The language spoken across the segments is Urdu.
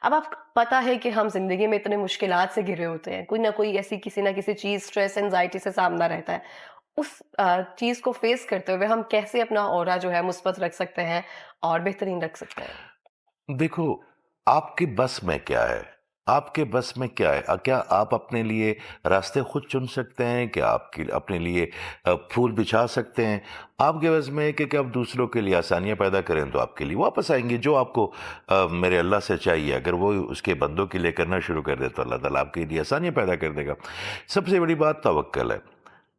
اب آپ پتہ ہے کہ ہم زندگی میں اتنے مشکلات سے گھرے ہوتے ہیں، کوئی نہ کوئی ایسی کسی نہ کسی چیز اسٹریس اینزائٹی سے سامنا رہتا ہے، اس چیز کو فیس کرتے ہوئے ہم کیسے اپنا اورا جو ہے مثبت رکھ سکتے ہیں اور بہترین رکھ سکتے ہیں؟ دیکھو، آپ کی بس میں کیا ہے؟ آپ کے بس میں کیا ہے؟ کیا آپ اپنے لیے راستے خود چن سکتے ہیں؟ کیا آپ اپنے لیے پھول بچھا سکتے ہیں؟ آپ کے بس میں ہے کہ آپ دوسروں کے لیے آسانیاں پیدا کریں تو آپ کے لیے واپس آئیں گے جو آپ کو میرے اللہ سے چاہیے. اگر وہ اس کے بندوں کے لیے کرنا شروع کر دے تو اللہ تعالیٰ آپ کے لیے آسانیاں پیدا کر دے گا. سب سے بڑی بات توکل ہے.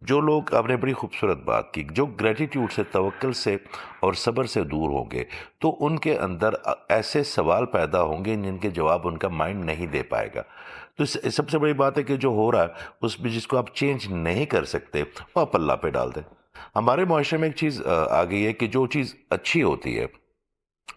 جو لوگ، آپ نے بڑی خوبصورت بات کی، جو گریٹیٹیوڈ سے، توکل سے اور صبر سے دور ہوں گے تو ان کے اندر ایسے سوال پیدا ہوں گے جن کے جواب ان کا مائنڈ نہیں دے پائے گا. تو سب سے بڑی بات ہے کہ جو ہو رہا ہے اس میں جس کو آپ چینج نہیں کر سکتے وہ آپ اللہ پہ ڈال دیں. ہمارے معاشرے میں ایک چیز آ گئی ہے کہ جو چیز اچھی ہوتی ہے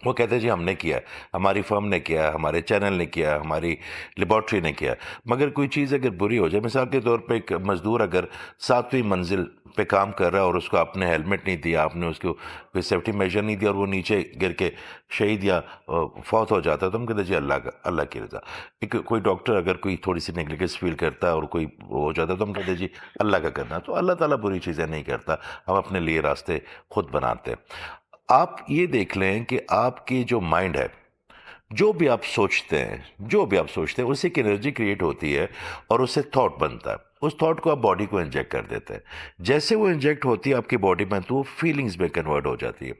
وہ کہتے ہیں جی ہم نے کیا ہے، ہماری فرم نے کیا ہے، ہمارے چینل نے کیا ہے، ہماری لیبارٹری نے کیا ہے. مگر کوئی چیز اگر بری ہو جائے، مثال کے طور پہ ایک مزدور اگر 7ویں منزل پہ کام کر رہا ہے اور اس کو آپ نے ہیلمٹ نہیں دیا، آپ نے اس کو کوئی سیفٹی میجر نہیں دیا اور وہ نیچے گر کے شہید یا فوت ہو جاتا ہے تو ہم کہتے ہیں جی اللہ کی رضا. کوئی ڈاکٹر اگر کوئی تھوڑی سی نیگلیجنس فیل کرتا ہے اور کوئی ہو جاتا ہے تو ہم کہتے ہیں جی اللہ کا کرنا. تو اللہ تعالیٰ بری چیزیں نہیں کرتا، ہم اپنے لیے راستے خود بناتے ہیں. آپ یہ دیکھ لیں کہ آپ کی جو مائنڈ ہے، جو بھی آپ سوچتے ہیں اس سے ایک انرجی کریٹ ہوتی ہے اور اس سے تھاٹ بنتا ہے. اس تھاٹ کو آپ باڈی کو انجیکٹ کر دیتے ہیں. جیسے وہ انجیکٹ ہوتی ہے آپ کی باڈی میں تو وہ فیلنگز میں کنورٹ ہو جاتی ہے.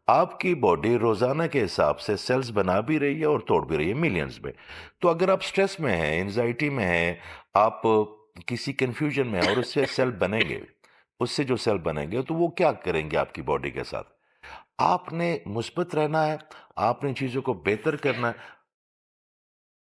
آپ کی باڈی روزانہ کے حساب سے سیلز بنا بھی رہی ہے اور توڑ بھی رہی ہے ملینز میں. تو اگر آپ سٹریس میں ہیں، انزائٹی میں ہیں، آپ کسی کنفیوژن میں ہیں اور اس سے جو سیل بنیں گے تو وہ کیا کریں گے آپ کی باڈی کے ساتھ؟ آپ نے مثبت رہنا ہے، آپ نے چیزوں کو بہتر کرنا ہے.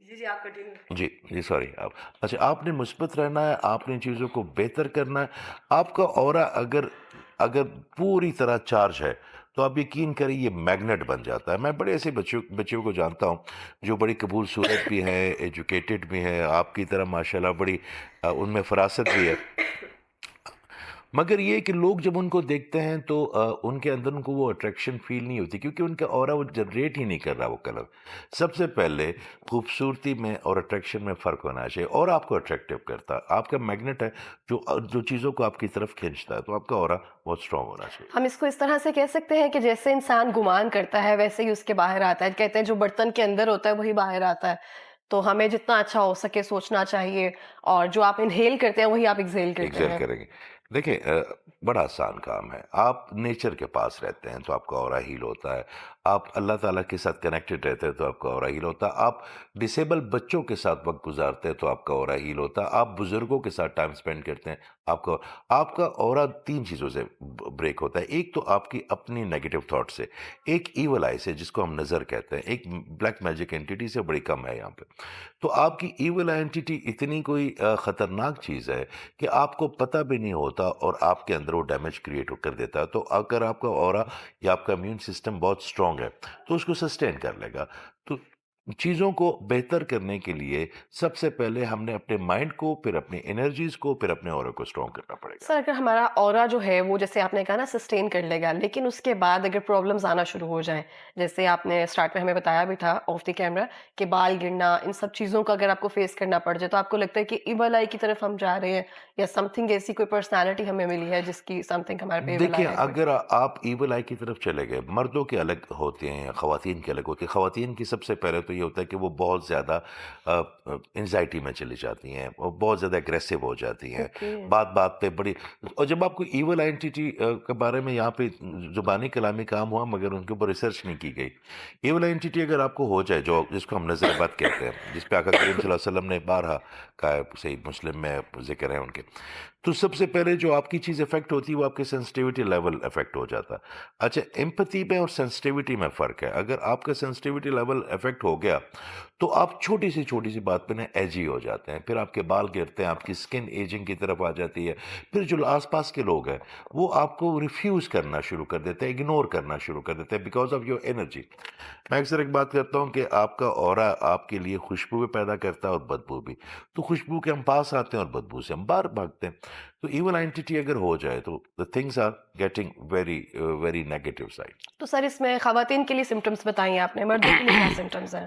جی جی، آپ کنٹینیو. جی جی سوری اچھا، آپ نے مثبت رہنا ہے، آپ نے چیزوں کو بہتر کرنا ہے. آپ کا اورا اگر پوری طرح چارج ہے تو آپ یقین کریں یہ میگنیٹ بن جاتا ہے. میں بڑے ایسے بچوں کو جانتا ہوں جو بڑی قبول صورت بھی ہیں، ایجوکیٹڈ بھی ہیں، آپ کی طرح ماشاءاللہ بڑی ان میں فراست بھی ہے. مگر یہ کہ لوگ جب ان کو دیکھتے ہیں تو ان کے اندر ان کو وہ اٹریکشن فیل نہیں ہوتی کیونکہ ان کا اورا وہ جنریٹ ہی نہیں کر رہا وہ کلر. سب سے پہلے خوبصورتی میں اور اٹریکشن میں فرق ہونا چاہیے. اور آپ کو اٹریکٹیو کرتا ہے، آپ کا میگنیٹ ہے جو چیزوں کو آپ کی طرف کھینچتا ہے، تو آپ کا اورا بہت اسٹرانگ ہونا چاہیے. ہم اس کو اس طرح سے کہہ سکتے ہیں کہ جیسے انسان گمان کرتا ہے ویسے ہی اس کے باہر آتا ہے. کہتے ہیں جو برتن کے اندر ہوتا ہے وہی باہر آتا ہے. تو ہمیں جتنا اچھا ہو سکے سوچنا چاہیے، اور جو آپ انہیل کرتے ہیں وہی آپ ایکسہیل کرتے ایگزیل ہیں. کریں گے. دیکھیں بڑا آسان کام ہے. آپ نیچر کے پاس رہتے ہیں تو آپ کا اورا ہیل ہوتا ہے. آپ اللہ تعالیٰ کے ساتھ کنیکٹڈ رہتے ہیں تو آپ کا اورا ہیل ہوتا ہے. آپ ڈسیبل بچوں کے ساتھ وقت گزارتے ہیں تو آپ کا اورا ہیل ہوتا ہے. آپ بزرگوں کے ساتھ ٹائم سپینڈ کرتے ہیں، آپ کا اورا 3 چیزوں سے بریک ہوتا ہے. ایک تو آپ کی اپنی نیگیٹو تھاٹ سے، ایک ایول آئی سے جس کو ہم نظر کہتے ہیں، ایک بلیک میجک اینٹی سے بڑی کم ہے یہاں پہ. تو آپ کی ایول آئینٹی اتنی کوئی خطرناک چیز ہے کہ آپ کو پتہ بھی نہیں ہوتا اور آپ کے اندر وہ ڈیمیج کریٹ کر دیتا ہے. تو اگر آپ کا اورا یا آپ کا امیون سسٹم بہت اسٹرانگ ہے تو اس کو سسٹین کر لے گا. تو چیزوں کو بہتر کرنے کے لیے سب سے پہلے ہم نے اپنے مائنڈ کو، پھر اپنی انرجیز کو، پھر اپنے اورا کو اسٹرانگ کرنا پڑے گا. سر اگر ہمارا اورا جو ہے وہ جیسے آپ نے کہا نا سسٹین کر لے گا، لیکن اس کے بعد اگر پرابلمز آنا شروع ہو جائیں، جیسے آپ نے اسٹارٹ میں ہمیں بتایا بھی تھا آف دی کیمرا کہ بال گرنا، ان سب چیزوں کا اگر آپ کو فیس کرنا پڑ جائے تو آپ کو لگتا ہے کہ ایول آئی کی طرف ہم جا رہے ہیں، یا سم تھنگ ایسی کوئی پرسنالٹی ہمیں ملی ہے جس کی سم تھنگ ہمارے پہ ایول دیکھیں، آیا ہے کوئی؟ اگر آپ ایول آئی کی طرف چلے گئے، مردوں کے الگ ہوتے ہیں، خواتین کے الگ ہوتے ہیں. خواتین کی سب سے پہلے تو یہ ہوتا ہے کہ وہ بہت زیادہ انزائٹی میں چلی جاتی ہیں، وہ بہت زیادہ اگریسو ہو جاتی ہیں، اوکے. بات بات پہ بڑی. اور جب آپ کو ایول آئینٹی کے بارے میں یہاں پہ زبانی کلامی کام ہوا مگر ان کے اوپر ریسرچ نہیں کی گئی. ایول آئینٹی اگر آپ کو ہو جائے، جس کو ہم نظر بد کہتے ہیں، جس پہ آقا کریم صلی اللہ علیہ وسلم نے بارہا کہا ہے، صحیح مسلم میں ذکر ہے ان کے. تو سب سے پہلے جو آپ کی چیز افیکٹ ہوتی ہے وہ آپ کے سینسٹیوٹی لیول افیکٹ ہو جاتا ہے. اچھا، ایمپتھی میں اور سینسٹیوٹی میں فرق ہے. اگر آپ کا سینسٹیوٹی لیول افیکٹ ہو گیا تو آپ چھوٹی سی بات پہ نا ایجی ہو جاتے ہیں، پھر آپ کے بال گرتے ہیں، آپ کی سکن ایجنگ کی طرف آ جاتی ہے. پھر جو آس پاس کے لوگ ہیں وہ آپ کو ریفیوز کرنا شروع کر دیتے ہیں، اگنور کرنا شروع کر دیتے ہیں بیکاز آف یور انرجی. میں اکثر ایک بات کرتا ہوں کہ آپ کا اورا آپ کے لیے خوشبو بھی پیدا کرتا ہے اور بدبو بھی. تو خوشبو کے ہم پاس آتے ہیں اور بدبو سے ہم باہر بھاگتے ہیں. تو ایول آئینٹی اگر ہو جائے تو the things are getting very very negative side. تو سر اس میں خواتین کے لیے سمٹمز بتائیں آپ نے، مردوں کے لیے کیا سمٹمز ہیں؟